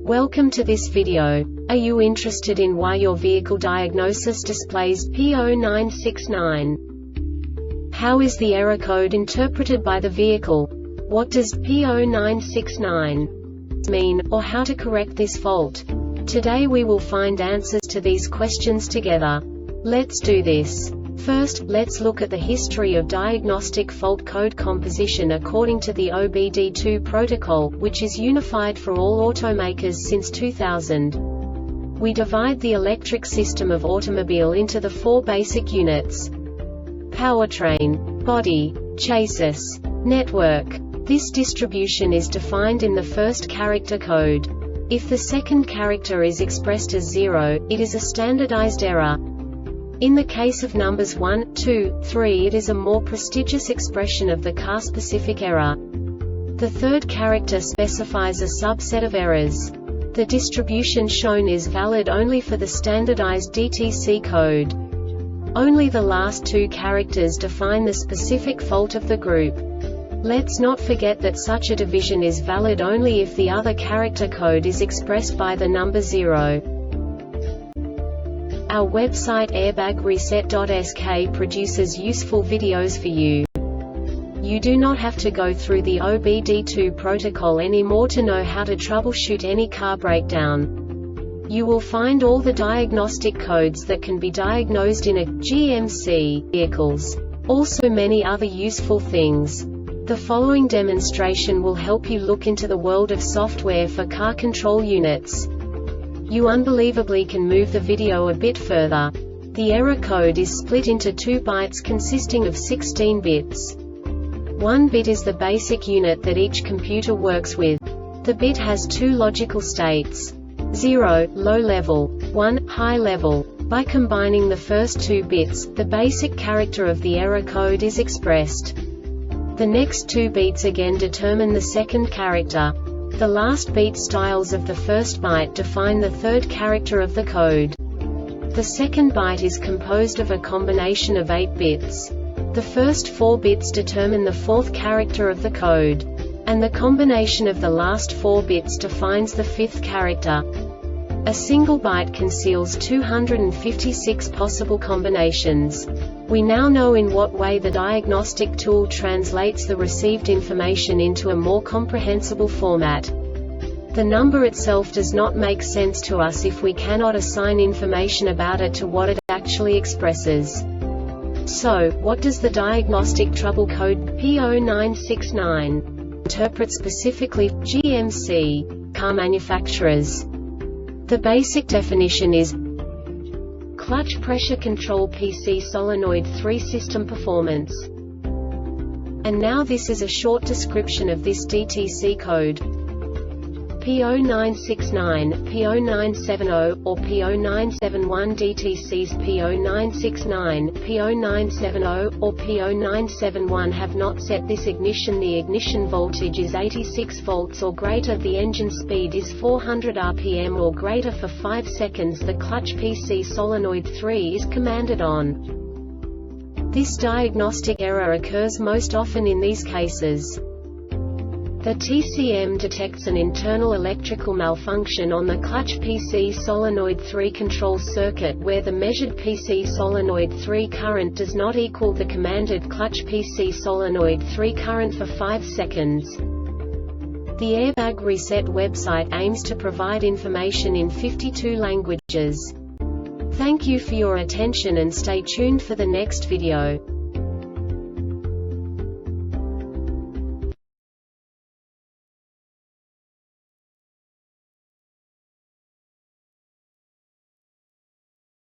Welcome to this video. Are you interested in why your vehicle diagnosis displays P0969? How is the error code interpreted by the vehicle? What does P0969 mean, or how to correct this fault? Today we will find answers to these questions together. Let's do this. First, let's look at the history of diagnostic fault code composition according to the OBD2 protocol, which is unified for all automakers since 2000. We divide the electric system of automobile into the four basic units: powertrain, body, chassis, network. This distribution is defined in the first character code. If the second character is expressed as 0, it is a standardized error. In the case of numbers 1, 2, 3, it is a more prestigious expression of the car-specific error. The third character specifies a subset of errors. The distribution shown is valid only for the standardized DTC code. Only the last two characters define the specific fault of the group. Let's not forget that such a division is valid only if the other character code is expressed by the number 0. Our website airbagreset.sk produces useful videos for you. You do not have to go through the OBD2 protocol anymore to know how to troubleshoot any car breakdown. You will find all the diagnostic codes that can be diagnosed in a GMC vehicles. Also many other useful things. The following demonstration will help you look into the world of software for car control units. You unbelievably can move the video a bit further. The error code is split into 2 bytes consisting of 16 bits. 1 bit is the basic unit that each computer works with. The bit has 2 logical states: 0, low level, 1, high level. By combining the first 2 bits, the basic character of the error code is expressed. The next 2 beats again determine the second character. The last beat styles of the first byte define the third character of the code. The second byte is composed of a combination of 8 bits. The first 4 bits determine the fourth character of the code. And the combination of the last 4 bits defines the fifth character. A single byte conceals 256 possible combinations. We now know in what way the diagnostic tool translates the received information into a more comprehensible format. The number itself does not make sense to us if we cannot assign information about it to what it actually expresses. So, what does the Diagnostic Trouble Code P0969 interpret specifically for GMC car manufacturers? The basic definition is clutch pressure control PC solenoid 3 system performance. And now this is a short description of this DTC code. P0969, P0970, or P0971 DTCs P0969, P0970, or P0971 have not set this ignition. The ignition voltage is 86 volts or greater. The engine speed is 400 rpm or greater for 5 seconds. The clutch PC solenoid 3 is commanded on. This diagnostic error occurs most often in these cases. The TCM detects an internal electrical malfunction on the clutch PC solenoid 3 control circuit where the measured PC solenoid 3 current does not equal the commanded clutch PC solenoid 3 current for 5 seconds. The Airbag Reset website aims to provide information in 52 languages. Thank you for your attention and stay tuned for the next video.